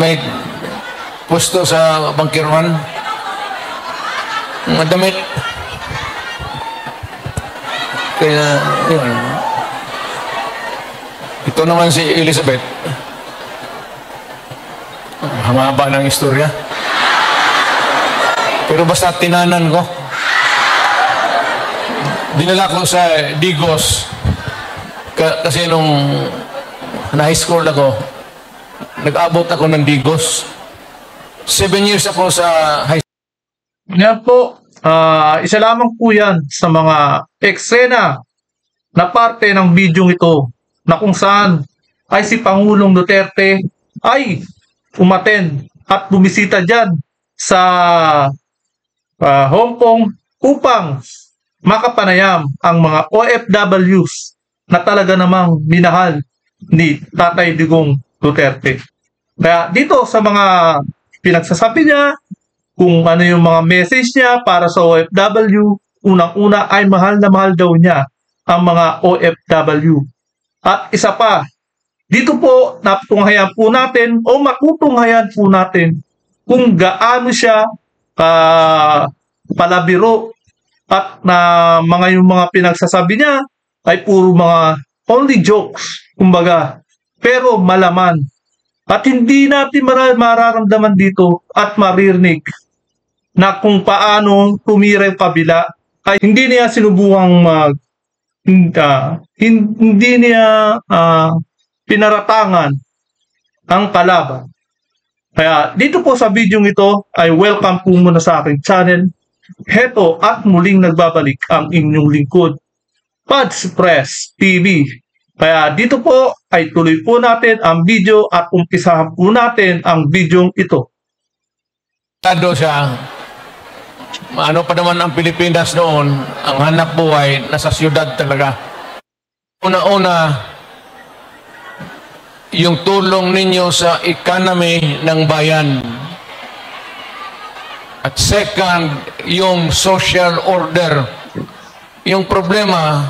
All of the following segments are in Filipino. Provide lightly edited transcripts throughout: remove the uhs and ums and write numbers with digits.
may pusto sa bangkiruan. Mga damit. Kaya, yun. Ito naman si Elizabeth. Hamaba ng istorya. Pero basta tinanan ko. Dinala ko sa Digos. Kasi nung na-high school ako, nag-abot ako ng Digos. 7 years ako sa high school. Yan po, isa lamang po yan sa mga eksena na parte ng video ito na kung saan ay si Pangulong Duterte ay umattend at bumisita dyan sa Hong Kong upang makapanayam ang mga OFWs na talaga namang minahal ni Tatay Digong Duterte. Kaya dito sa mga pinagsasabi niya, kung ano yung mga message niya para sa OFW, unang-una ay mahal na mahal daw niya ang mga OFW. At isa pa, dito po natunghayan po natin o matutunghayan po natin kung gaano siya palabiro at na yung mga pinagsasabi niya ay puro mga only jokes, kumbaga, pero malaman. At hindi natin mararamdaman dito at maririnig na kung paano tumira yung kabila ay hindi niya sinubukang hindi niya pinaratangan ang kalaban. Kaya dito po sa video ito ay welcome po muna sa aking channel. Heto at muling nagbabalik ang inyong lingkod, Pads Press TV. Kaya dito po ay tuloy po natin ang video at umpisahan po natin ang video ito. Tado siya. Ano pa naman ang Pilipinas noon, ang hanap buhay nasa siyudad talaga. Una-una, yung tulong ninyo sa economy ng bayan. At second, yung social order. Yung problema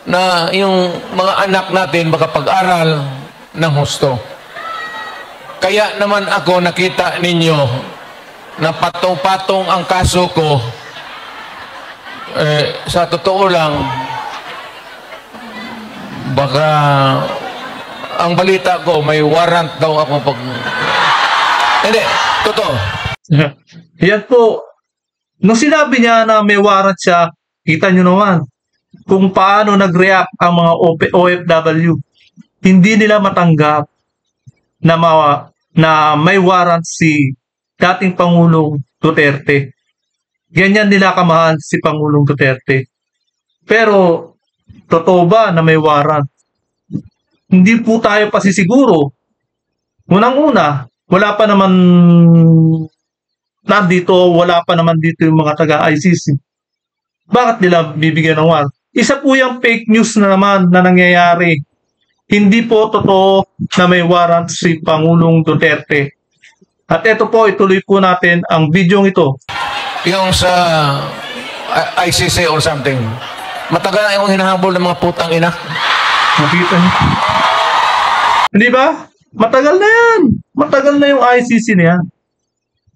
na yung mga anak natin makapag-aral ng husto. Kaya naman ako nakita ninyo na patong-patong ang kaso ko. Sa totoo lang, baka ang balita ko may warrant daw ako pag... Hindi, totoo. Yan po. Nung sinabi niya na may warrant siya, kita nyo naman kung paano nag-react ang mga OFW. Hindi nila matanggap na may warrant si dating Pangulong Duterte. Ganyan nila kamahal si Pangulong Duterte. Pero, totoo ba na may warrant? Hindi po tayo pasisiguro. Unang-una, wala pa naman dito yung mga taga-ICC. Bakit nila bibigyan ng warrant? Isa po yung fake news na naman na nangyayari. Hindi po totoo na may warrant si Pangulong Duterte. At ito po, ituloy po natin ang video ito. Yung sa ICC or something, matagal na yung hinahabol ng mga putang ina. Makita niyo. Hindi ba? Matagal na yan. Matagal na yung ICC na yan.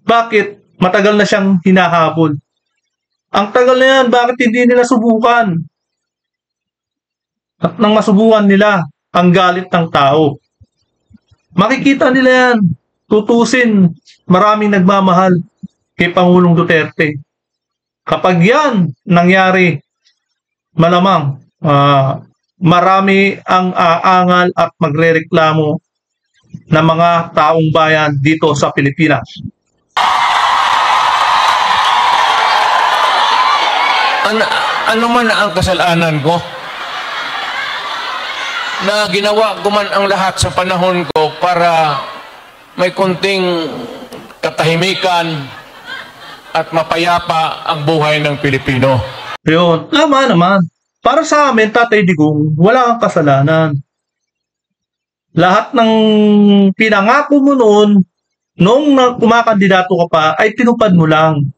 Bakit? Matagal na siyang hinahabol. Ang tagal na yan, bakit hindi nila subukan? At nang masubukan nila, ang galit ng tao. Makikita nila yan. Tutusin, maraming nagmamahal kay Pangulong Duterte. Kapag yan nangyari, malamang marami ang aangal at magrereklamo ng mga taong bayan dito sa Pilipinas. Ano man ang kasalanan ko? Na ginawa ko man ang lahat sa panahon ko para may konting katahimikan at mapayapa ang buhay ng Pilipino. Yun, tama naman. Para sa amin, Tatay Digong, wala kang kasalanan. Lahat ng pinangako mo noon, nung kumakandidato ka pa, ay tinupad mo lang.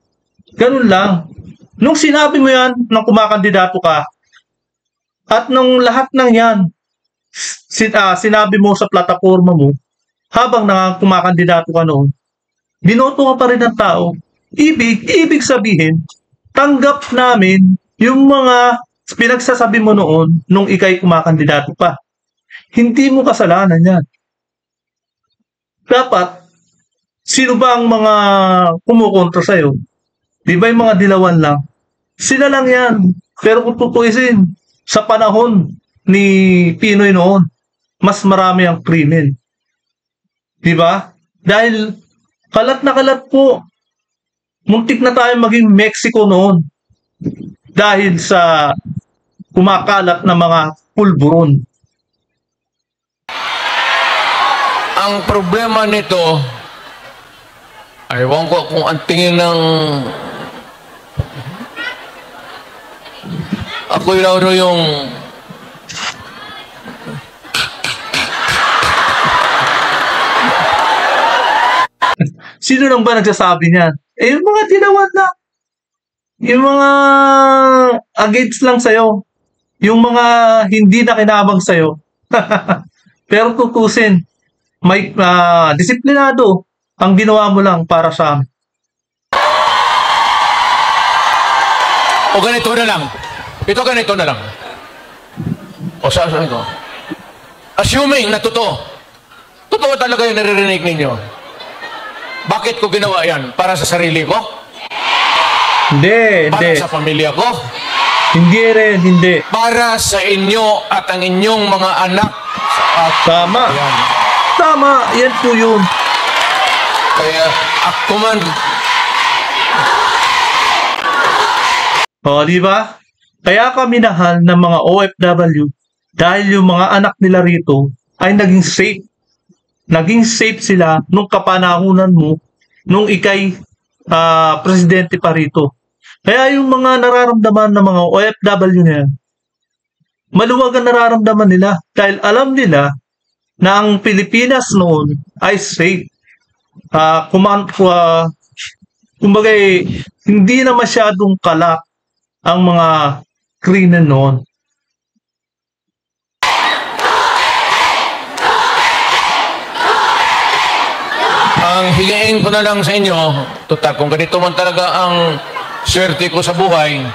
Ganun lang. Nung sinabi mo yan, nung kumakandidato ka, at nung lahat ng yan, sinabi mo sa plataforma mo, habang kumakandidato ka noon, binoto ka pa rin ng tao. Ibig sabihin, tanggap namin yung mga pinagsasabi mo noon nung ikay kumakandidato pa. Hindi mo kasalanan yan. Dapat, sino ba ang mga kumukontra sa'yo? Di ba yung mga dilawan lang? Sila lang yan. Pero kung tutuisin, sa panahon ni Pinoy noon, mas marami ang krimen. Di ba? Dahil kalat na kalat po. Muntik na tayo maging Mexico noon. Dahil sa kumakalat na mga pulburon. Ang problema nito, ewan ko kung ang tingin ng ako yung sino lang ba nagsasabi niyan? Yung mga tinawan na. Yung mga against lang sa'yo. Yung mga hindi na kinabang sa'yo. Pero tutusin, may disiplinado ang ginawa mo lang para sa amin. O ganito na lang. Ito ganito na lang. O sasabi ko. Assuming na totoo. Totoo talaga yung naririnig ninyo. Bakit ko ginawa yan? Para sa sarili ko? Hindi. Para sa pamilya ko? Hindi rin, hindi. Para sa inyo at ang inyong mga anak. Tama. Yan. Tama, yan po yun. Kaya ako man. O, di ba? Kaya kami minahal ng mga OFW dahil yung mga anak nila rito ay naging safe. Naging safe sila nung kapanahunan mo nung ikay presidente pa rito. Kaya yung mga nararamdaman ng mga OFW na yan, maluwag ang nararamdaman nila dahil alam nila na ang Pilipinas noon ay safe. Kumbaga, hindi na masyadong kalak ang mga krimen noon. Ang higain ko na lang sa inyo, tutak, kung ganito man talaga ang swerte ko sa buhay,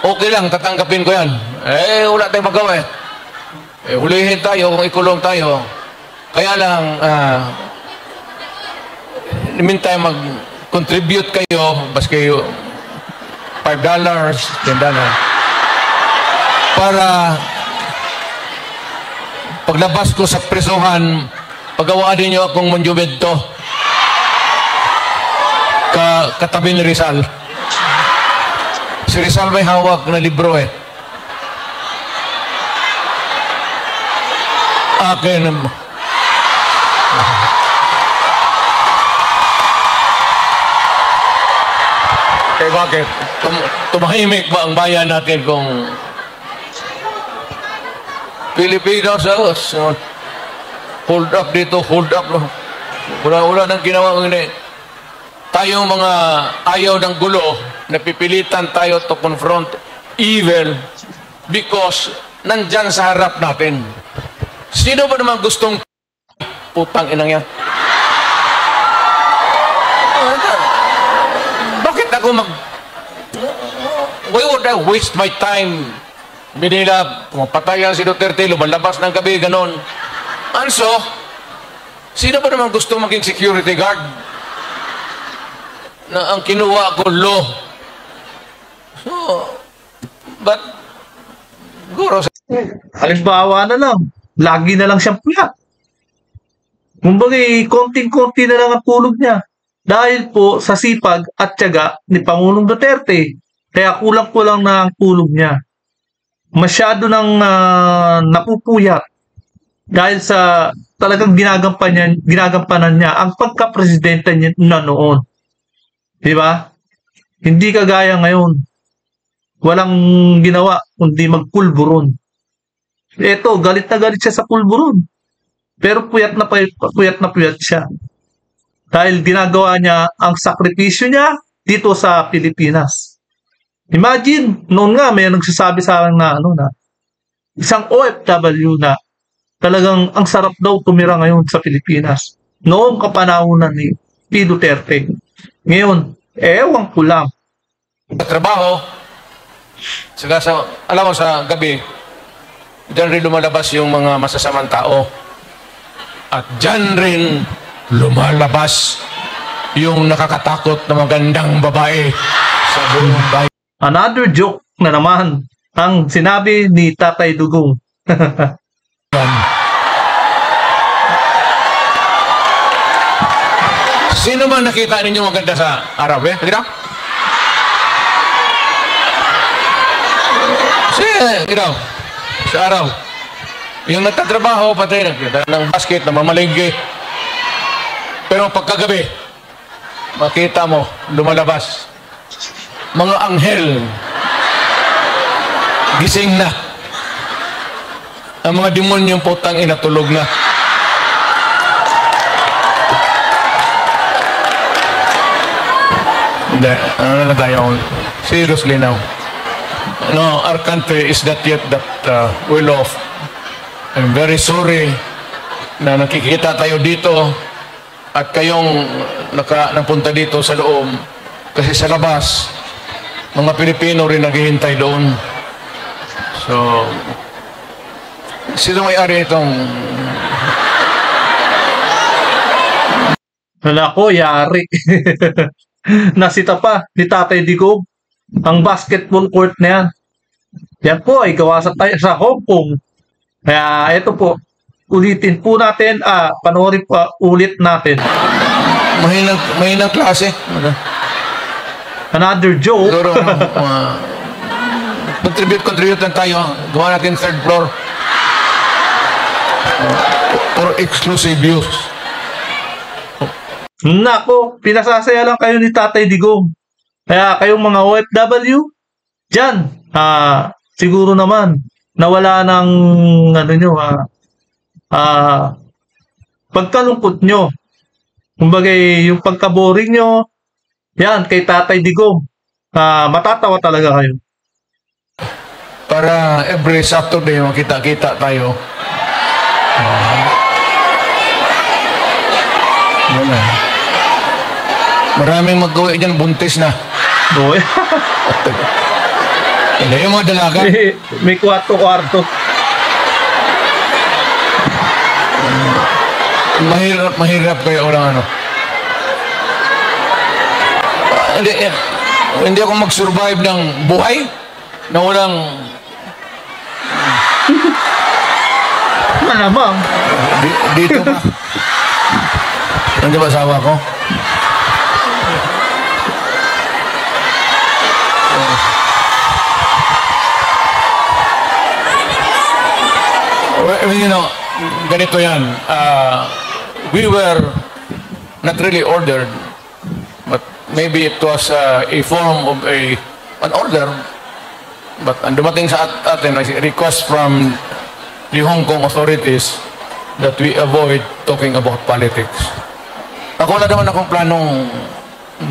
okay lang, tatanggapin ko yan. Wala tayong magawa hulihin tayo kung ikulong tayo. Kaya lang, in the meantime, mag-contribute kayo, baski $5, $10, para paglabas ko sa presuhan, pagawaan din nyo akong monumento katabi ni Rizal. Si Rizal may hawak na libro akin. Kaya bakit? Tumahimik ba ang bayan natin kung Pilipinas hold up dito, hold up. Wala nang ginawa ngayon tayong mga ayaw ng gulo, napipilitan tayo to confront evil because nandyan sa harap natin. Sino ba naman gustong putang inang yan? Bakit ako why would I waste my time? Binila, pumapatayan si Duterte, lumalabas ng gabi, ganon. Also, sino ba naman gusto maging security guard? Na ang kinuha ko law. So, but, guro sa... Halimbawa na lang, lagi na lang siyang puyat. Kumbaga, konting-konti na lang ang tulog niya. Dahil po sa sipag at tiyaga ni Pangulong Duterte. Kaya kulang-kulang na ang tulog niya. Masyado nang napupuyat. Dahil sa talagang ginagampanan niya ang pagka-presidente niya na noon. Diba? Hindi kagaya ngayon. Walang ginawa kundi magpulburon. Eto, galit na galit siya sa pulburon. Pero puyat na puyat siya. Dahil ginagawa niya ang sakripisyo niya dito sa Pilipinas. Imagine, noon nga may nagsasabi sa akin na isang OFW na talagang ang sarap daw tumira ngayon sa Pilipinas. Noong kapanahunan ni P. Duterte. Ngayon, ewan ko lang. Trabaho, alam mo sa gabi, diyan rin lumalabas yung mga masasamang tao. At diyan rin lumalabas yung nakakatakot na magandang babae sa buong bayan. Another joke na naman ang sinabi ni Tatay Dugong. Sino man nakita ninyo maganda sa araw, eh? Kita? Kita, sa araw. Yung nagtatrabaho, pati nagkita ng basket, na mamalinggi. Pero pagkagabi, makita mo, lumalabas. Mga anghel, gising na. Ang mga demonyong putang inatulog na. Hindi, ano na tayo? Seriously now. No, our country is not yet that well off. I'm very sorry na nakikita tayo dito at kayong napunta dito sa loob kasi sa labas mga Pilipino rin naghihintay doon. So, sino may-ari itong Wala ko, yari. Nasita pa ni Tatay Digong ang basketball court na yan. Yan po ay gawa sa Hong Kong. Kaya ito po, ulitin po natin, panoorin pa ulit natin. mahinang klase. Another joke. Siguro, contribute lang tayo. Gawa natin third floor. For exclusive use. Nako, pinasasaya lang kayo ni Tatay Digong. Kaya kayong mga OFW, dyan, siguro naman, nawala ng, pagkalungkot nyo. Kumbaga, yung pagka-boring nyo, yan, kay Tatay Digong, matatawa talaga kayo. Para every Saturday makita-kita tayo. Wala. Maraming mag-uwi dyan, buntis na. Boy. Hindi yung mga dalaga. May kwarto-kwarto. Mahirap kayo orang hindi ako mag-survive ng buhay na walang Malamang. dito pa. Nandiyan ba asawa ko? Well, ganito yan. We were not really ordered, but maybe it was a form of an order. But ang dumating sa atin, a request from the Hong Kong authorities that we avoid talking about politics. Ako wala naman akong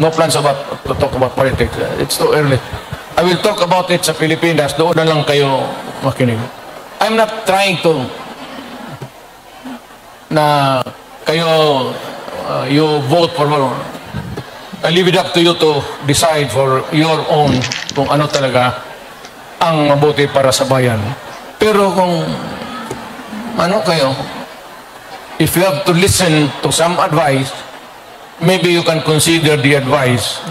no plans to talk about politics. It's too early. I will talk about it sa Pilipinas. Doon na lang kayo makinig. I'm not trying to na kayo you vote for I leave it up to you to decide for your own kung ano talaga ang mabuti para sa bayan. Pero kung kayo, if you have to listen to some advice, maybe you can consider the advice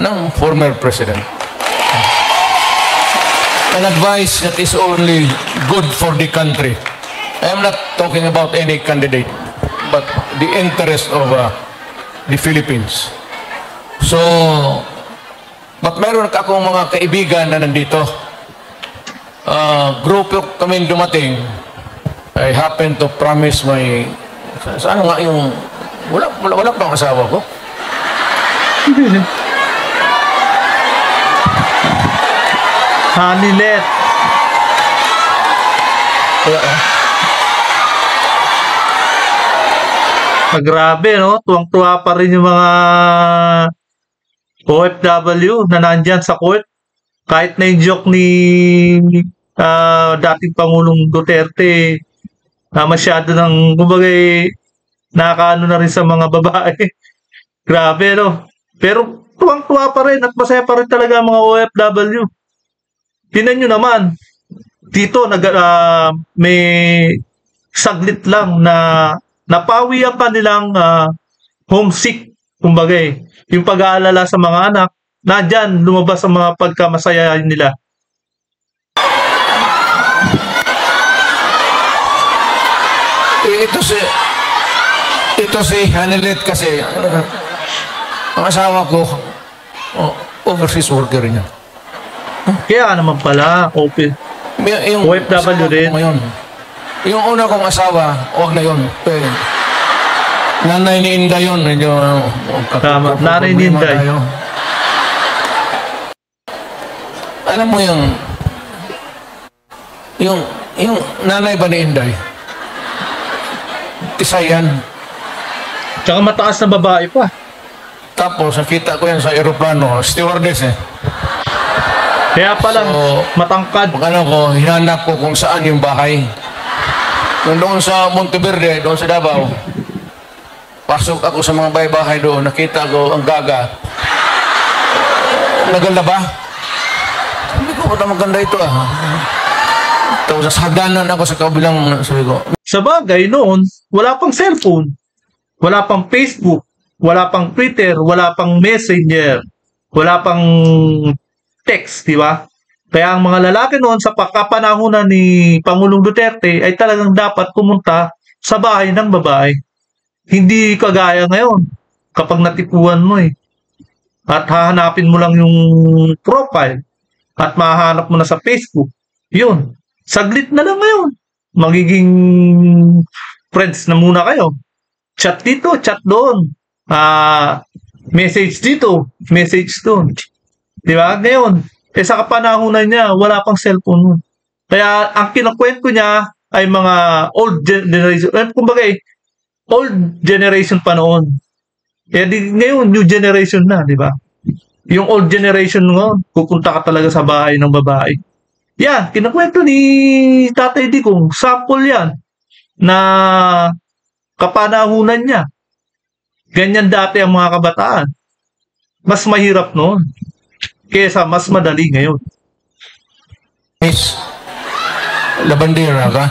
ng former president. An advice that is only good for the country. I am not talking about any candidate, but the interest of the Philippines. So, but meron akong mga kaibigan na nandito. Grupo kami dumating. I happen to promise saan nga yung wala pa ang asawa ko. Hanilet. Grabe, no? Tuwang-tuwa pa rin yung mga OFW na nandyan sa court. Kahit na yung joke ni dating Pangulong Duterte, Na masyado ng, kumbaga, nakakaano na rin sa mga babae. Grabe, no? Pero tuwang-tuwa pa rin at masaya pa rin talaga ang mga OFW. Tingnan nyo naman, dito may saglit lang na napawi ang kanilang homesick, kumbaga yung pag-aalala sa mga anak, nandyan, lumabas ang mga pagkamasaya nila. Ito si Hanilet kasi, ang asawa ko, overseas worker niya. Kaya naman pala, open. Yung OFW din. Yung una kong asawa, wag na yun. Nanay ni Inday yun. Tama, nanay ni Inday. Alam mo yung nanay ba ni Inday? Tisayan. Tsaka mataas na babae pa. Tapos, nakita ko yan sa aeroplano, stewardess Kaya pala, matangkad. Hinanap ko kung saan yung bahay. Doon sa Monteverde, doon sa Davao, pasok ako sa mga bahay-bahay doon, nakita ko ang gaga. Naganda ba? Sabi ko, maganda ito Tapos hagdanan ako sa kabilang, sabi ko. Sa bagay noon, wala pang cellphone, wala pang Facebook, wala pang Twitter, wala pang Messenger, wala pang text, di ba? Kaya ang mga lalaki noon sa pagkapanahonan ni Pangulong Duterte ay talagang dapat pumunta sa bahay ng babae. Hindi kagaya ngayon kapag natipuan mo at hahanapin mo lang yung profile at mahanap mo na sa Facebook. Yun. Saglit na lang ngayon. Magiging friends na muna kayo. Chat dito, chat doon. Message dito, message doon. Di ba? Ngayon, sa kapanahunan niya, wala pang cellphone. Kaya ang kinakwento niya ay mga old generation. Kumbaga old generation pa noon. Kaya ngayon, new generation na, di ba? Yung old generation noon, pupunta ka talaga sa bahay ng babae. Yan, kinakwento ni Tatay Digong, sample yan, na kapanahunan niya. Ganyan dati ang mga kabataan. Mas mahirap noon, kesa mas madali ngayon. Miss, labandera ka?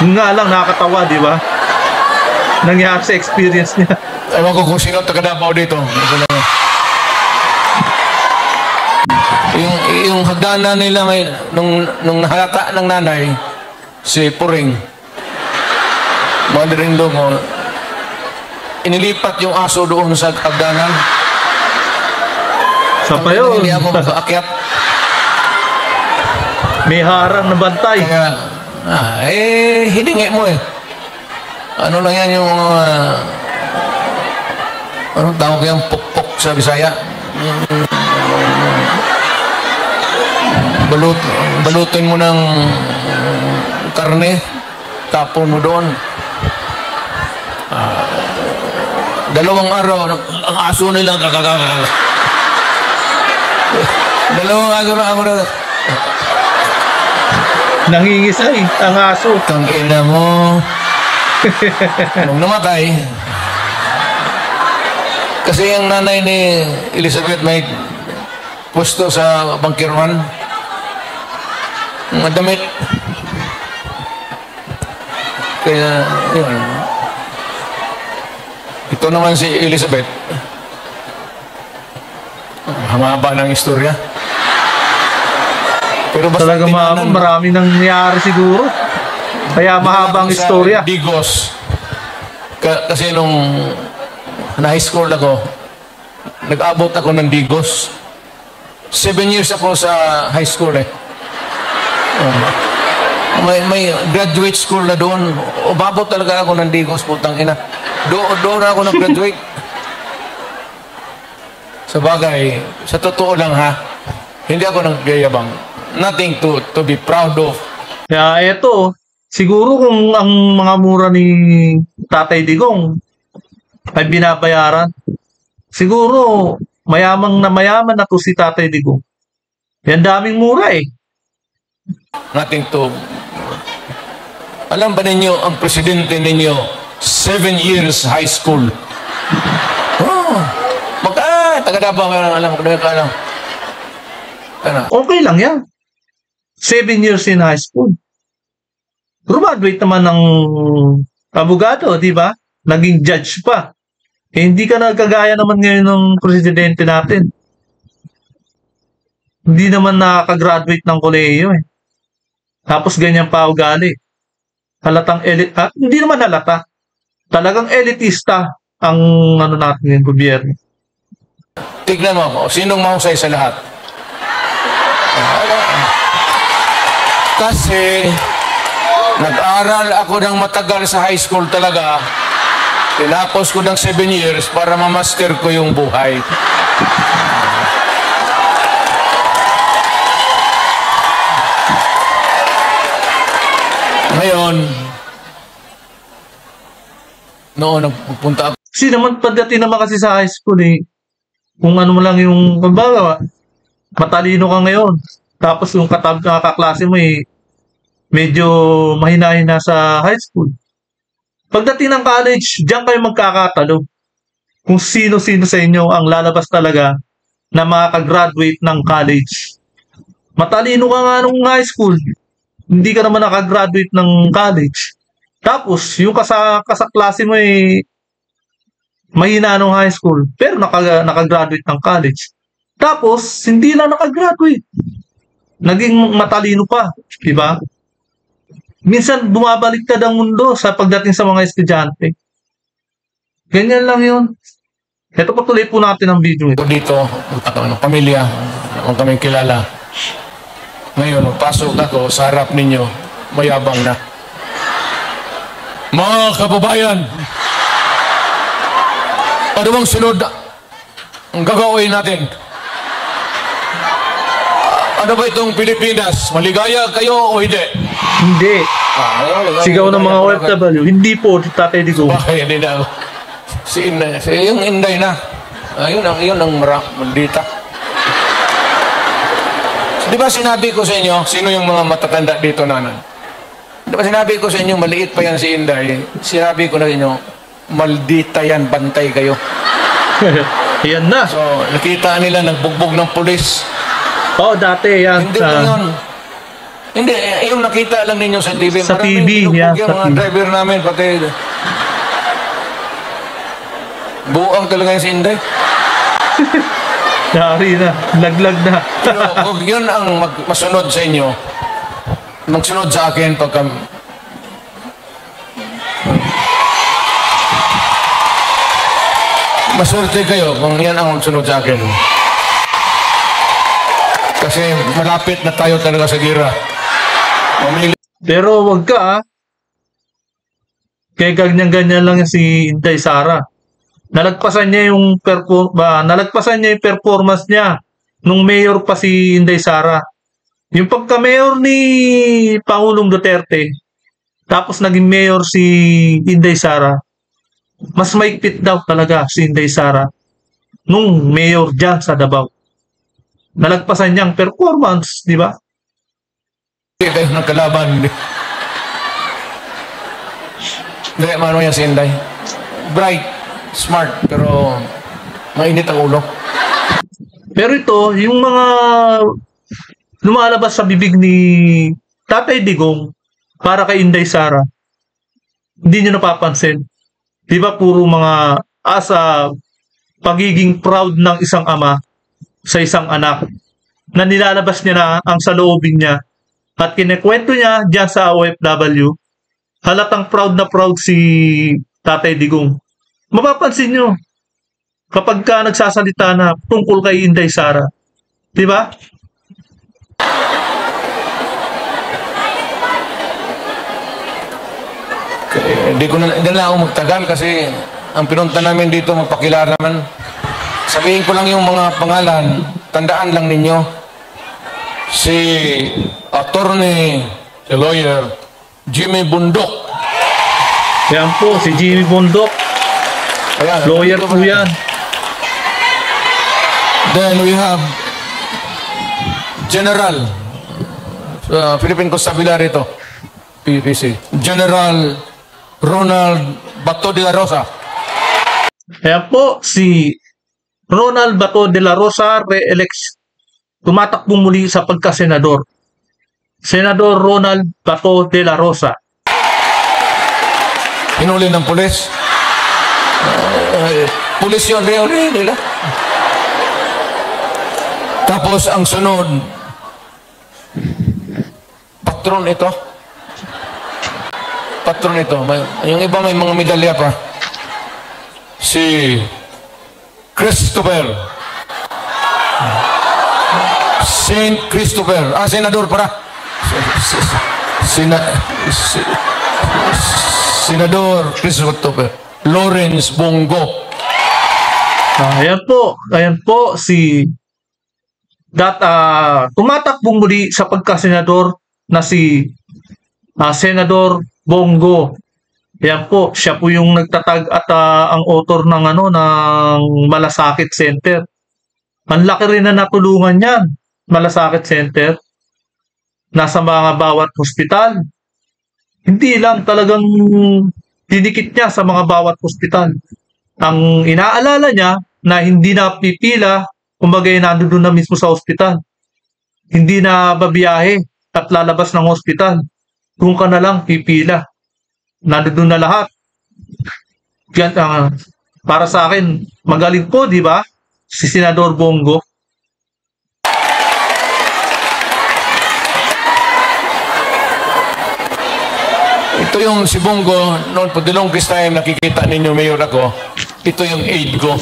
Nga lang, nakakatawa, di ba? Nangyari sa experience niya. Ewan ko kung sino taga-Davao dito. Yung hagdanan nila nung nahalata ng nanay, si Puring, mother-in-law ko, inilipat yung aso doon sa hagdanan. Sa pa yun. Hindi ako makaakyat. May harang na bantay. Kaya, hiningi mo Ano lang yan yung anong tawag yung pukpok sa Bisaya? Balutin mo ng karne, tapon mo doon. Dalawang araw, ang aso nila dalawang araw na nangingisay ang aso. Tangina mo. Nung namatay, kasi yung nanay ni Elizabeth may pusto sa bangkiruan, mga damit. Kaya yun, ito naman si Elizabeth, hamaba ng istorya. Pero basta talaga marami nangyayari siguro. Kaya mahabang istorya. Digos. Kasi nung na-high school ako, nag-abot ako ng Digos. 7 years ako sa high school May graduate school na doon. Umabot talaga ako ng Digos, putang ina. Doon ako nag-graduate. Sa bagay, sa totoo lang hindi ako nagyayabang. Nothing to be proud of. Kaya eto, siguro kung ang mga mura ni Tatay Digong ay binabayaran, siguro mayaman na to si Tatay Digong. Yan daming mura Nothing to Alam ba ninyo, ang presidente ninyo, 7 years high school. Oh, taga Davao ka lang, alam ko ka lang. Ano? Okay lang yan. 7 years in high school. Graduate naman ng abogado, di ba? Naging judge pa. Eh, hindi ka nagkagaya naman ngayon ng presidente natin. Hindi naman nakaka-graduate ng kolehiyo eh. Tapos ganyan pa ugali. Halatang hindi naman halata. Talagang elitista ang ano natin yung gobyerno. Tignan mo ako, sinong mahusay sa lahat? Kasi nag-aral ako ng matagal sa high school talaga. Tinapos ko ng 7 years para ma-master ko yung buhay. Ngayon, noon nagpunta ako. Kasi naman pagdating naman kasi sa high school eh, kung ano mo lang yung, kumbaga, matalino ka ngayon. Tapos yung kaklase mo eh, medyo mahina-hina sa high school. Pagdating ng college, diyan kayo magkakatalo. Kung sino-sino sa inyo ang lalabas talaga na makakagraduate ng college. Matalino ka nga nung high school. Hindi ka naman nakagraduate ng college. Tapos, yung kasaklase mo eh, mahina nung high school, pero nakagraduate ng college. Tapos, hindi na nakagraduate. Naging matalino pa, di ba? Minsan, bumabaliktad ang mundo sa pagdating sa mga estudyante. Ganyan lang yun. Ito patuloy po natin ang video. Dito, pamilya, kung kami kilala. Ngayon, pasok ako sa harap ninyo, mayabang na. Mga kababayan, ano bang sunod ang gagawin natin? Ano ba itong Pilipinas? Maligaya kayo o hindi? Hindi. Sigaw ng mga OFW. Hindi po, Tatay Digong. Bakit hindi na? Si Inday. Yung Inday na. Yun ang maldita. Di ba sinabi ko sa inyo, sino yung mga matatanda dito nanan? Di ba sinabi ko sa inyo, maliit pa yan si Inday. Sinabi ko na sa inyo, maldita yan, bantay kayo. Yan na. So, nakita nila nagbugbog ng pulis. Oo, dati yan. Hindi lang yun. Hindi, yung nakita lang ninyo sa TV. Sa TV, yan. Yung mga driver namin, pati buang talaga yung si Inday. Dari na. Laglag na. Pero kung yun ang masunod sa inyo, magsunod sa akin pagka maswerte kayo kung yan ang magsunod sa akin. Kasi malapit na tayo talaga sa gira. Pero wag ka kaya ganyan-ganyan lang si Inday Sara. Nalagpasan niya yung performance niya nung mayor pa si Inday Sara. Yung pagka-mayor ni Pangulong Duterte, tapos naging mayor si Inday Sara, mas maigpit daw talaga si Inday Sara nung mayor dyan sa Davao. Nalagpasan niyang performance, di ba? Hindi kayo ng kalaban. Hindi, mano yan si Inday. Bright. Smart, pero mainit ang ulo. Pero ito, yung mga lumalabas sa bibig ni Tatay Digong para kay Inday Sara, hindi nyo napapansin. Di ba puro mga asa pagiging proud ng isang ama sa isang anak na nilalabas niya na ang saloobin niya at kinekwento niya dyan sa OFW, halatang proud na proud si Tatay Digong. Mapapansin nyo, kapag ka nagsasalita na tungkol kay Inday Sara, di ba? Hindi na ako magtagal kasi ang pinunta namin dito magpakilala naman. Sabihin ko lang yung mga pangalan, tandaan lang ninyo. Si attorney, si lawyer, Jimmy Bundok. Yan po, si Jimmy Bundok. Ayan, lawyer po yan. Then we have General Philippine Constabulary ito, PPC. General Ronald Bato de la Rosa. Kaya po, si Ronald Bato de la Rosa tumatakbo muli sa pagkasenador. Senador Ronald Bato de la Rosa. Hinuli ng pulis. Pulis yun, real nila. Tapos ang sunod, patron ito. Yung iba may mga medalya pa. Si Christopher. Saint Christopher. Senador para. Senador Christopher Lawrence Bongo. Ayan po si tumatakbong muli sa pagkasenador na si Senador Bongo. Ayan po, siya po yung nagtatag at ang author ng ng Malasakit Center. Ang laki rin na natulungan niyan, Malasakit Center. Nasa mga bawat hospital. Hindi lang talagang dinikit niya sa mga bawat hospital. Ang inaalala niya na hindi na pipila, kumbaga nandoon na mismo sa hospital. Hindi na babiyahe at lalabas ng hospital. Doon ka na lang pipila. Nandoon na lahat. Yan, para sa akin, magaling po, di ba? Si Senador Bongo. Ito yung si Bongo, noon po, the longest time nakikita ninyo, Mayor ako, ito yung aide ko.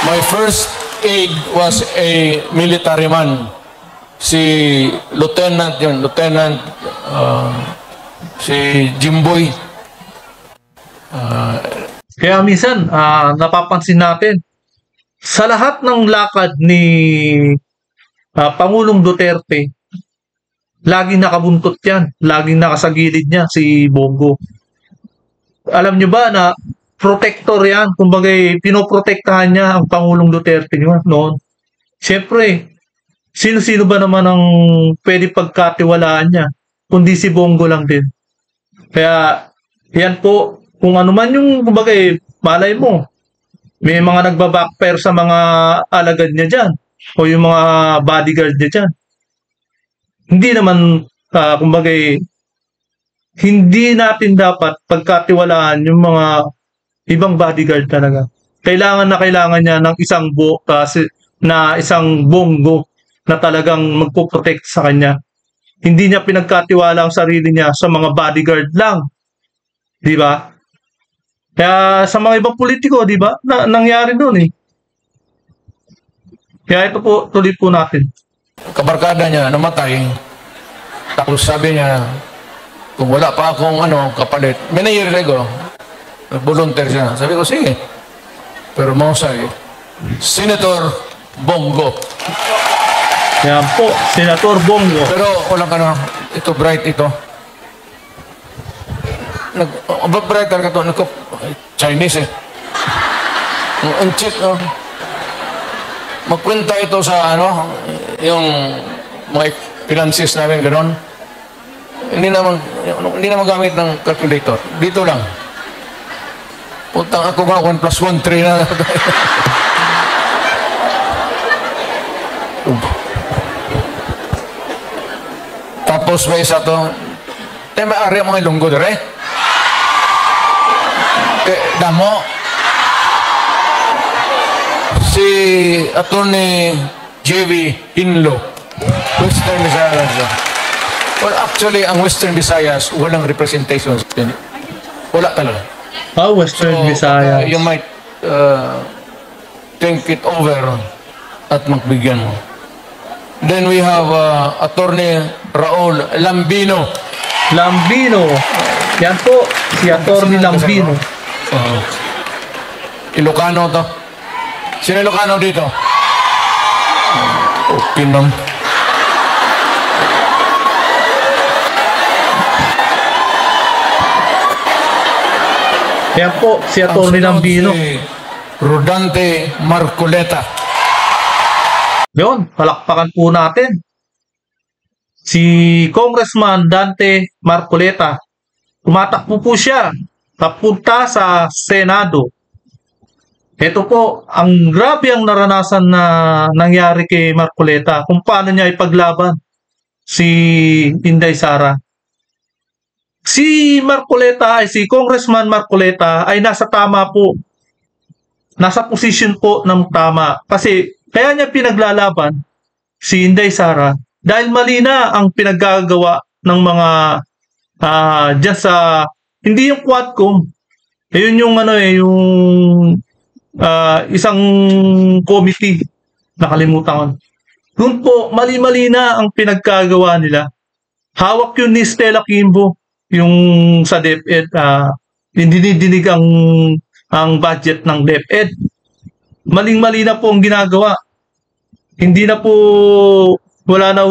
My first aide was a military man. Si Lieutenant, si Jimboy. Kaya minsan, napapansin natin, sa lahat ng lakad ni Pangulong Duterte, laging nakabuntot yan, laging nakasagilid niya si Bongo. Alam nyo ba na protector yan, kumbaga pinoprotektahan niya ang Pangulong Duterte noon. Siyempre, sino-sino ba naman ang pwede pagkatiwalaan niya, kundi si Bongo lang din. Kaya, yan po, kung ano man yung, kumbaga malay mo, may mga nagbabackfire sa mga alagad niya dyan, o yung mga bodyguard niya dyan. Hindi naman, kumbaga, hindi natin dapat pagkatiwalaan yung mga ibang bodyguard talaga. Kailangan niya ng isang Bongo na talagang magpo-protect sa kanya. Hindi niya pinagkatiwala ang sarili niya sa mga bodyguard lang. Di ba? Kaya sa mga ibang politiko, di ba? Nangyari doon eh. Kaya ito po, tuloy po natin. Kabarkada niya, namatay. Tapos sabi niya, kung wala pa akong kapalit, many years ago, volunteer siya. Sabi ko, sige. Pero mausay, Senator Bongo. Yan po, Senator Bongo. Pero walang ito bright ito. Bright talaga ito. Chinese eh. Ang check, magkwenta ito sa yung mga finances namin, gano'n. Hindi na magamit ng calculator. Dito lang. Puntang ako nga, 1 plus 1, 3 na. Tapos may isa to, may ari mga ilunggo dire. Damo. Si Attorney J.V. Hinlo, Western Visayas. Well, actually, ang Western Visayas, walang representation. Wala talaga. Western Visayas. You might think it over at magbigyan mo. Then we have Attorney Raul Lambino. Lambino. Yan po, si Attorney Lambino. Ilocano to. Sino Ilocano dito? Okay naman. Yan po, si Attorney Lambino. Si Rodante Marcoleta. Yun, palakpakan po natin. si Congressman Dante Marcoleta. Tumatakbo po siya papunta sa Senado. Ito po, ang grabe ang naranasan na nangyari kay Marcoleta kung paano niya ipaglaban si Inday Sara. Si Congressman Marcoleta ay nasa tama po. Nasa position po ng tama. Kasi kaya niya pinaglalaban si Inday Sara dahil mali na ang pinaggagawa ng mga dyan sa, hindi yung Quadcom. Ayun yung yung isang committee, nakalimutan ko. Doon po, mali-mali na ang pinagkagawa nila. Hawak yun ni Stella Kimbo, yung sa DepEd, dinidinig ang budget ng DepEd. Maling-mali na po ang ginagawa. Hindi na po, wala na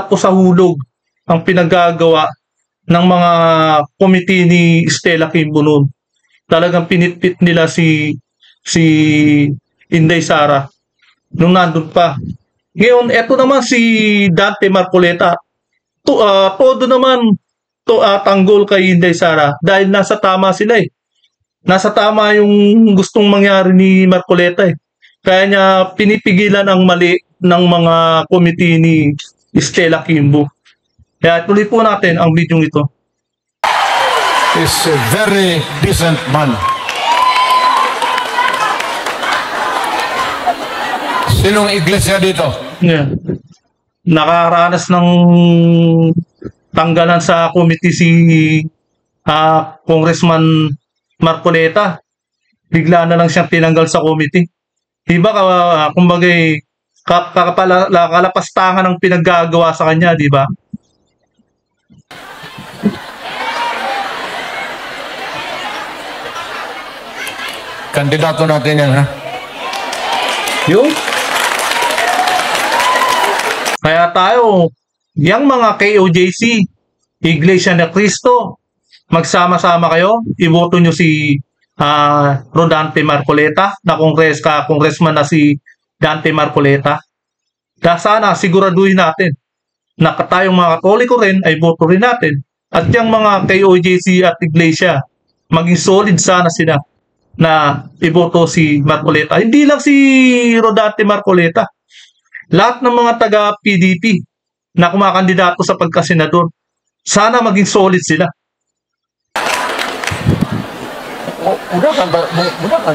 po sa hulog ang pinagagawa ng mga committee ni Stella Kimbo noon. Talagang pinitpit nila si Inday Sara nung nandun pa. Ngayon, eto naman si Dante Marcoleta. Todo naman tanggol kay Inday Sara dahil nasa tama sila eh. Nasa tama yung gustong mangyari ni Marcoleta eh. Kaya niya pinipigilan ang mali ng mga committee ni Stella Kimbo. Kaya tuloy po natin ang video ito. Is a very decent man. Sinong iglesia dito? Yeah. Nakaranas ng tanggalan sa committee si Congressman Marcoleta. Bigla na lang siyang tinanggal sa committee. Diba, kumbagay, kalapastangan ng pinaggagawa sa kanya, di ba? Kandidato natin yan, ha? Yung? Kaya tayo, yung mga KOJC, Iglesia ni Cristo, magsama-sama kayo, iboto nyo si Rodante Marcoleta, na congressman na si Dante Marcoleta. Kaya sana siguraduhin natin na tayong mga Katoliko rin ay boto rin natin. At yung mga KOJC at Iglesia, maging solid sana sila na iboto si Marcoleta. Hindi lang si Rodante Marcoleta. Lahat ng mga taga-PDP na kumakandidato sa pagkasenador, sana maging solid sila. Muna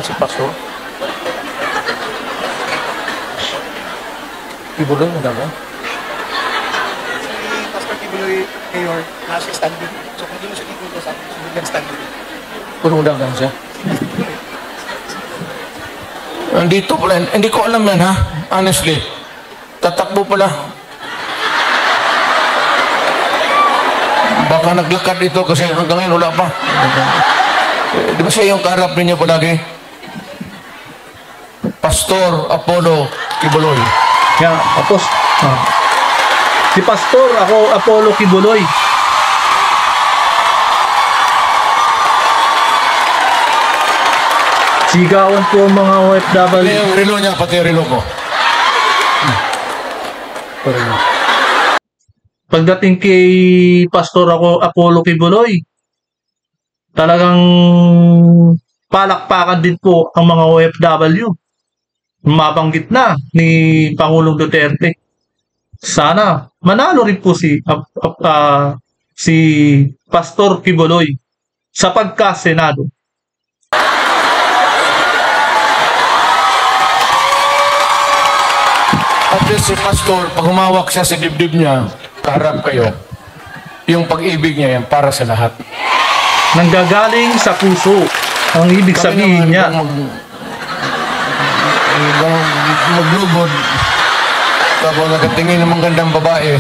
si Pastor? Ibuloy mo naman? Si Pastor Kibuloy Mayor, nasa standing. So kung di mo siya dito sa akin, sunod lang standing. Punudang lang siya. Nandito pala. Hindi ko alam yan, ha? Honestly. Tatakbo pala. Baka naglakad dito kasi hanggang ngayon wala pa. Di ba siya yung kaharap ninyo palagi? Pastor Apollo Kibuloy. Yeah, si Pastor, ako Apollo Kibuloy. Sigawan po ang mga OFW. Yung relo niya, pati relo ko. Pagdating kay Pastor Apollo Kibuloy, talagang palakpakan din po ang mga OFW. Mabanggit na ni Pangulong Duterte. Sana manalo rin po si Pastor Kibuloy sa pagka-Senado. At si Pastor, pag humawak siya sa dibdib niya, kaharap kayo, yung pag-ibig niya yan para sa lahat. Nanggagaling sa puso ang ibig sabihin niya. Maglugod. Tapos nakatingin ng magandang babae.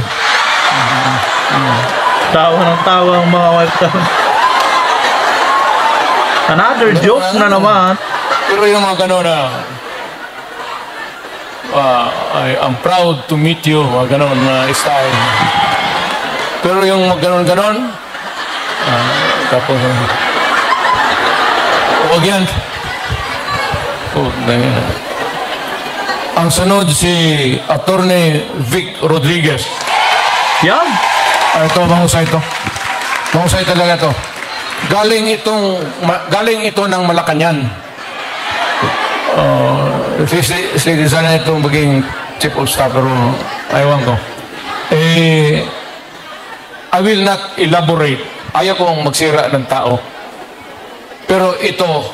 Tawa ng tawa ang mga OFW. Another joke na naman. Pero yung mga gano'n na I'm proud to meet you, mga gano'n na style. Pero yung mga gano'n, tapos huwag yan. Oh, ganyan. Ang sunod si Attorney Vic Rodriguez. Yan. Ito, mahusay ito. Mahusay talaga ito. Galing ito ng Malacanang. Sige, sana itong maging chief of staff, pero ayaw ko. I will not elaborate. Ayaw kong magsira ng tao. Pero ito,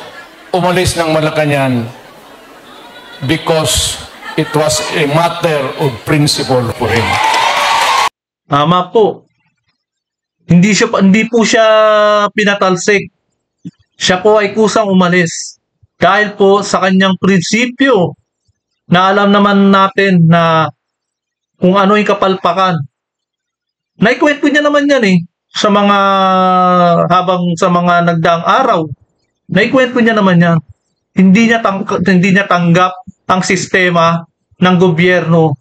umalis ng Malacanang because it was a matter of principle for him. Tama po. Hindi po siya pinatalsik. Siya po ay kusang umalis. Dahil po sa kanyang prinsipyo na alam naman natin na kung ano yung kapalpakan. Naikwento niya naman yan sa mga nagdaang araw. Naikwento niya naman yan. Hindi niya tanggap ang sistema ng gobyerno.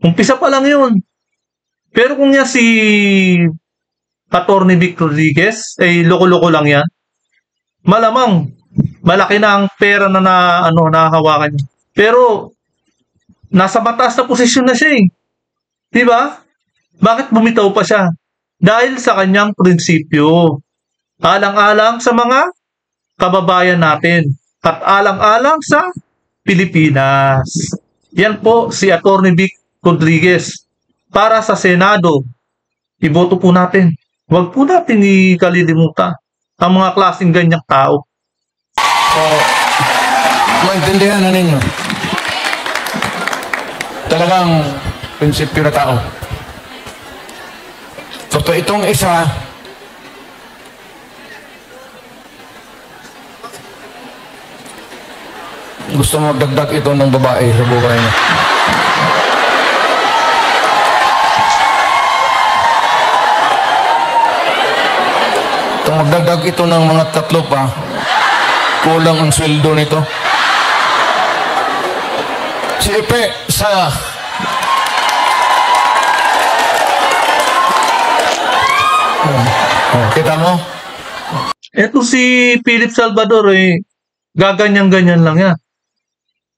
Umpisa pa lang yun. Pero kung niya si Attorney Vic Rodriguez, ay loko-loko lang yan. Malamang, malaki na ang pera na nahahawakan niya. Pero, nasa mataas na posisyon na siya Diba? Bakit bumitaw pa siya? Dahil sa kanyang prinsipyo. Alang-alang sa mga kababayan natin. At alang-alang sa Pilipinas. Yan po si Attorney Vic Rodriguez. Para sa Senado, iboto po natin. Huwag po natin ikalilimutan ang mga klaseng ganyang tao. So, maintindihan na ninyo. Talagang prinsipyo na tao. So, itong isa, gusto mo dagdag ito ng babae sa buhay niya. Magdagdag ito ng mga 3 pa, kulang ang sweldo nito. Si Epe sa kita mo? Eto si Philip Salvador gaganyan-ganyan lang yan.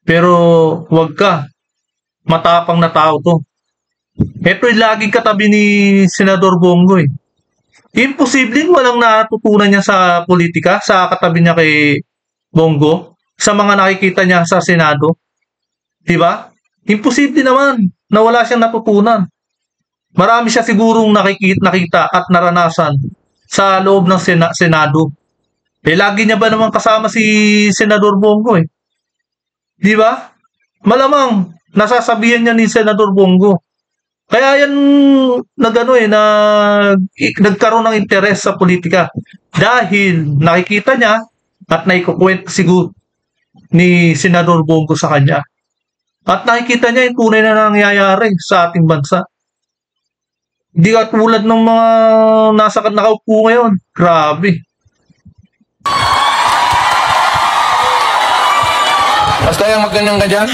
Pero wag ka. Matapang na tao to. Eto laging katabi ni Senador Bongo Imposibleng walang natutunan niya sa politika, sa katabi niya kay Bongo, sa mga nakikita niya sa Senado. Diba? Imposible naman na wala siyang natutunan. Marami siya sigurong nakita at naranasan sa loob ng Senado. Lagi niya ba naman kasama si Senador Bongo Diba? Malamang nasasabihan niya ni Senador Bongo. Kaya yan nagkaroon ng interes sa politika dahil nakikita niya at naikukwento siguro ni Senador Bongo sa kanya. At nakikita niya yung tunay na nangyayari sa ating bansa. Hindi ka tulad ng mga nakaupo ngayon. Grabe. Basta yung magandang ka dyan.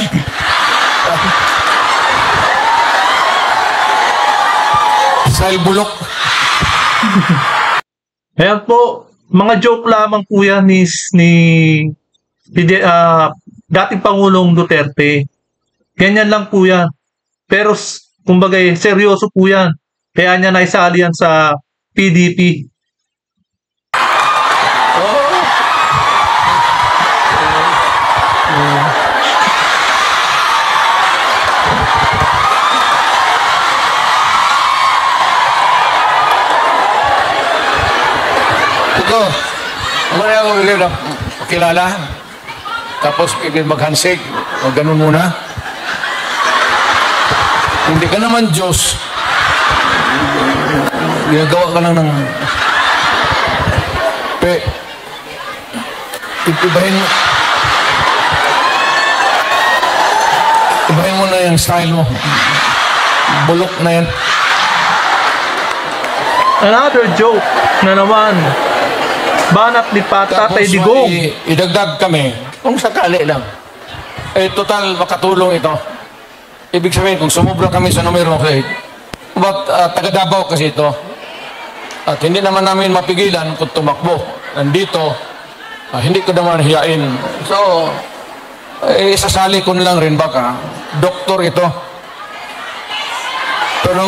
Style bulok. Ayan po, mga joke lamang po yan ni dating Pangulong Duterte. Ganyan lang po yan. Pero, kumbaga, seryoso po yan. Kaya niya naisali yan sa PDP. Ito, mamaya ako kilala. Tapos mag-handshake. O ganun muna. Hindi ka naman Diyos. Ginagawa ka lang ng... Ibahin mo na yung style mo. Bulok na yan. Another joke na naman. Banat ni Tatay Digong. Idagdag kami, kung sakali lang. Total makatulong ito. Ibig sabihin, kung sumubra kami sa numero, taga Davao kasi ito. At hindi naman namin mapigilan kung tumakbo. Nandito, hindi ko naman hiyain. So, Eh, sasali ko na lang rin baka. Doktor ito. Pero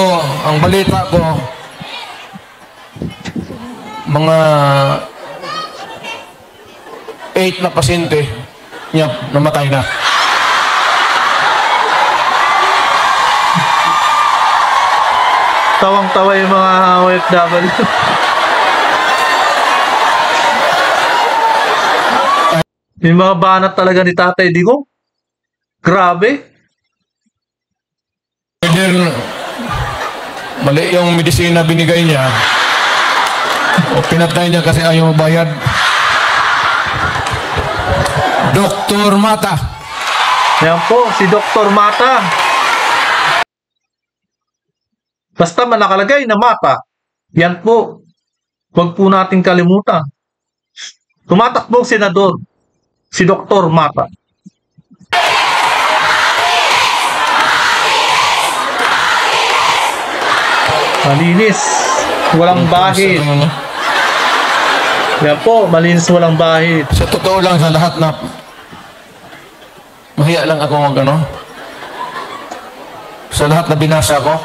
ang balita ko, mga 8 na pasyente niya namatay na. Tawang-tawa yung mga OFW. Yung mga banat talaga ni Tatay Digong. Grabe. Either mali yung medisina binigay niya o pinatay niya kasi ayaw mabayad. Dr. Mata. Yan po, si Dr. Mata. Basta nakalagay na Mata. Yan po. Huwag po nating kalimutan. Tumatakbong senador, si Dr. Mata. Malinis. Walang bahid. Yan po, malinis walang bahid. Sa totoo lang sa lahat na mahiya lang ako mag ano. Sa lahat na binasa ko,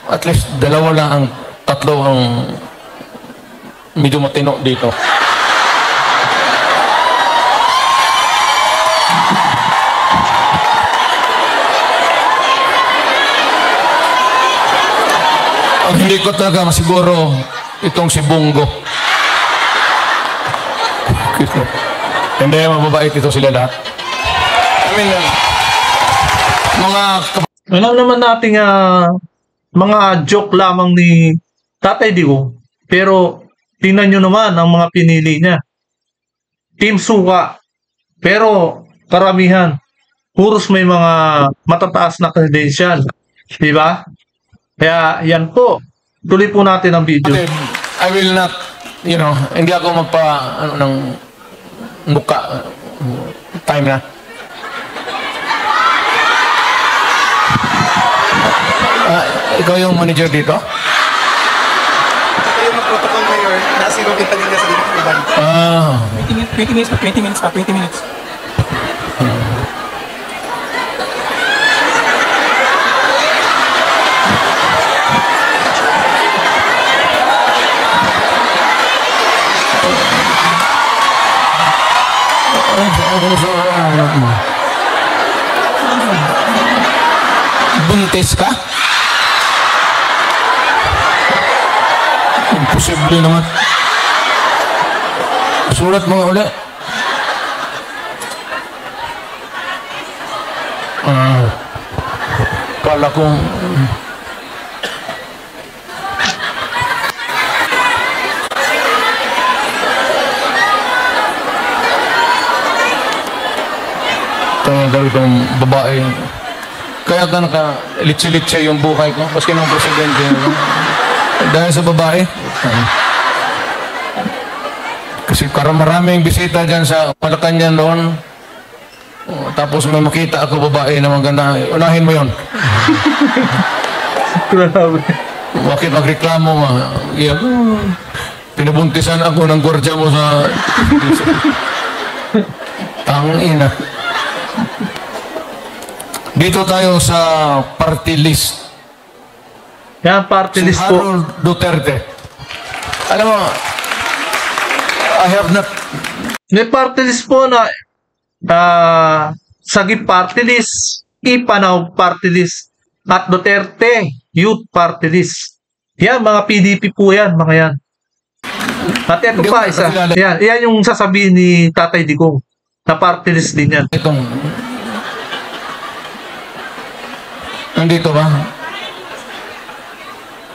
at least 2 lang ang 3 ang medyo matino dito. Ang hindi ko talaga masiguro itong si Bongo. Hindi, mababait ito sila lahat. I mean, mga... Alam naman natin mga joke lamang ni Tatay Digong. Pero tingnan nyo naman ang mga pinili niya. Team Suka. Pero karamihan, puros may mga matataas na credential. Diba? Kaya yan po. Tuloy po natin ang video. I will not, hindi ako ng muka. Time na. Ikaw yung manager dito? Ito yung protocol, Mayor, na zero kita nila sa dito bali. 20 minutes pa, 20 minutes pa, 20 minutes. Buntis ka? Imposible naman. Sulat mga uli. Kala ko... Daw itong babae. Kaya ka naka-litsi-litsi yung buhay ko. Maski ng presidente. Dahil sa babae. Kasi maraming bisita dyan sa Malacanang noon. Tapos may makita ako babae na maganda. Unahin mo yun. Bakit magreklamo? Pinabuntisan ako ng gwardiya mo sa... Tangina. Dito tayo sa party list. Yan, party list po. Harold Duterte. Alam mo, I have not... May party list po na Sagip party list, Ipanaw party list, at Duterte Youth party list. Yan, mga PDP po yan, mga yan. At ito pa isa. Yan yung sasabihin ni Tatay Digong na party list din yan. Itong... Nandito ba?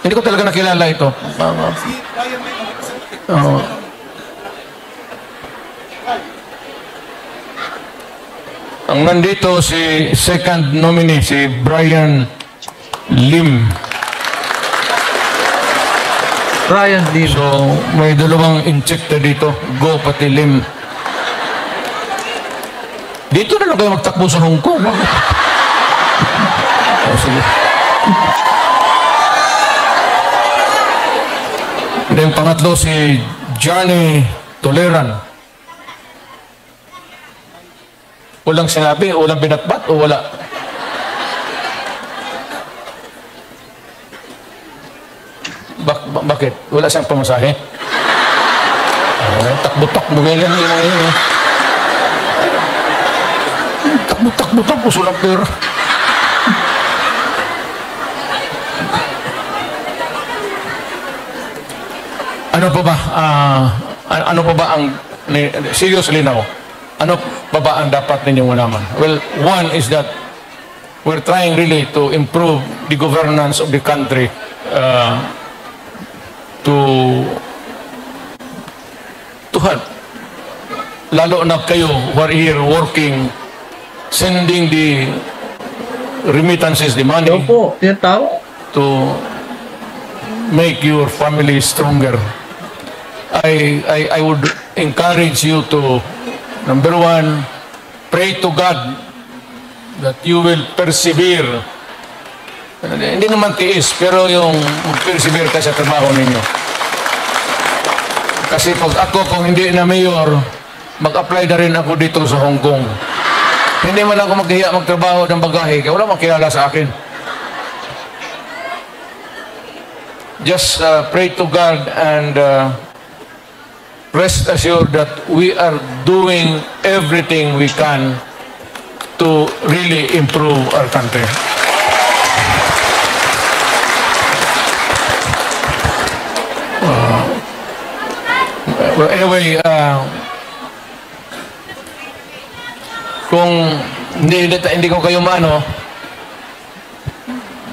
Hindi ko talaga nakilala ito. Ang nandito si second nominee, si Brian Lim. Brian Lim. So, may 2 injector dito. Go pati Lim. Dito na lang kayo magtakbo sa Hong Kong. Sige. Then pangatlo si Johnny Toleran. Walang sinabi, walang binatbat o wala? Bakit? Wala siyang pamasahe? Takbo-takbo ngayon yung mga yun. Takbo-takbo, sulang pera. Ano pa ba? Ano pa ba ang seriously now? Ano pa ba ang dapat ninyong malaman? Well, one is that we're trying really to improve the governance of the country to help. Lalo na kayo who are here working, sending the remittances, the money Opo, yan tao. to make your family stronger. I would encourage you to, number one, pray to God that you will persevere. Hindi naman tiis, pero yung persevere ka sa trabaho ninyo. Kasi pag ako, kung hindi na mayor, mag-apply na rin ako dito sa Hong Kong. Hindi man ako maghiya magtrabaho ng bagahe, kaya wala makilala sa akin. Just pray to God and rest assured that we are doing everything we can to really improve our country. Well, anyway, kung hindi ko kayo maano,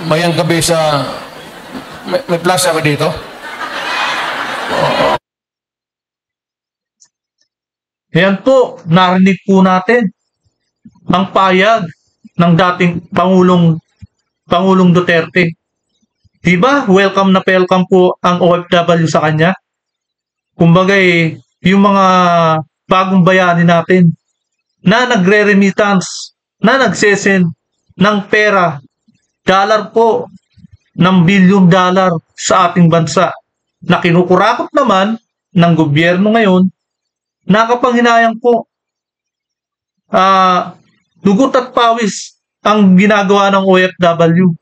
mayang gabi sa may plaza ba dito? Yan po, narinig po natin ang payag ng dating Pangulong Duterte. Diba? Welcome na welcome po ang OFW sa kanya. Kumbaga yung mga bagong bayani natin na nagre-remittance, na nagsesend ng pera, dollar po, ng $1 billion sa ating bansa, na kinukurakot naman ng gobyerno ngayon, nakapanghinayang po. Dugot at pawis ang ginagawa ng OFW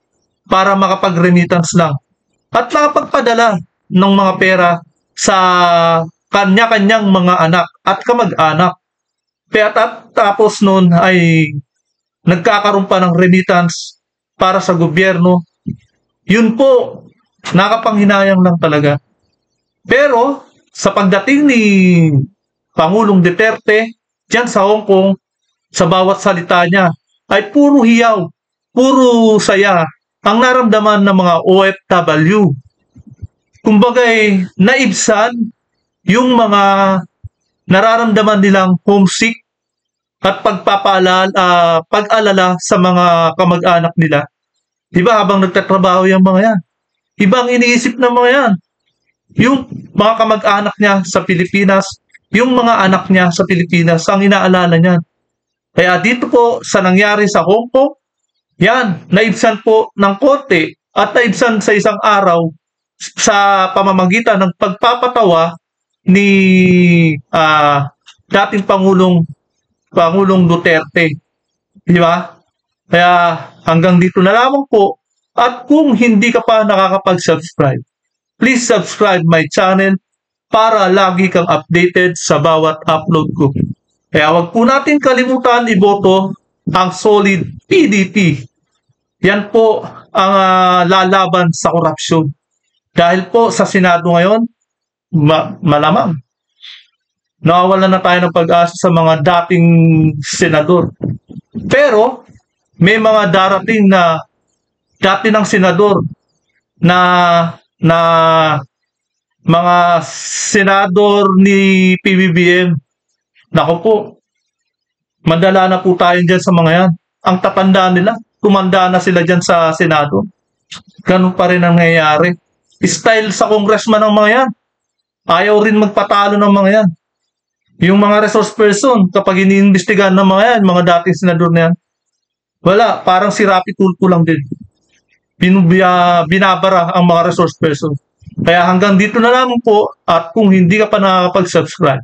para makapag-remittance lang. At nakapagpadala ng mga pera sa kanya-kanyang mga anak at kamag-anak. Tapos noon ay nagkakaroon pa ng remittance para sa gobyerno. Yun po, nakapanghinayang lang talaga. Pero sa pagdating ni Pangulong Duterte diyan sa Hong Kong, sa bawat salita niya ay puro hiyaw, puro saya ang naramdaman ng mga OFW. Kumbaga naibsan yung mga nararamdaman nilang homesick at pag-alala sa mga kamag-anak nila. Diba habang nagtatrabaho yung mga yan? Ibang iniisip ng mga yan. Yung mga kamag-anak niya sa Pilipinas, yung mga anak niya sa Pilipinas, ang inaalala niyan. Kaya dito po sa nangyari sa Hong Kong, yan, naibsan po ng konti at naibsan sa isang araw sa pamamagitan ng pagpapatawa ni dating Pangulong Duterte. Di ba? Kaya hanggang dito na lamang po. At kung hindi ka pa nakakapag-subscribe, please subscribe my channel para lagi kang updated sa bawat upload ko. Kaya wag po natin kalimutan iboto ang solid PDP. Yan po ang lalaban sa korupsyon. Dahil po sa Senado ngayon, malamang nawawalan na tayo ng pag-asa sa mga dating senador. Pero may mga darating na dati ng senador na mga senador ni PBBM. Naku po, madala na po tayo dyan sa mga yan. Ang tatanda nila, tumanda na sila dyan sa Senado. Ganun pa rin ang nangyayari. Style sa congressman ng mga yan. Ayaw rin magpatalo ng mga yan. Yung mga resource person, kapag iniimbestigahan ng mga yan, mga dating senador na yan, wala, parang si Rapi Tulfo lang din. Binabara ang mga resource person. Kaya hanggang dito na lamang po, at kung hindi ka pa nakakapag-subscribe,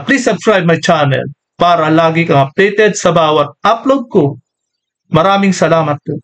please subscribe my channel para lagi kang updated sa bawat upload ko. Maraming salamat po.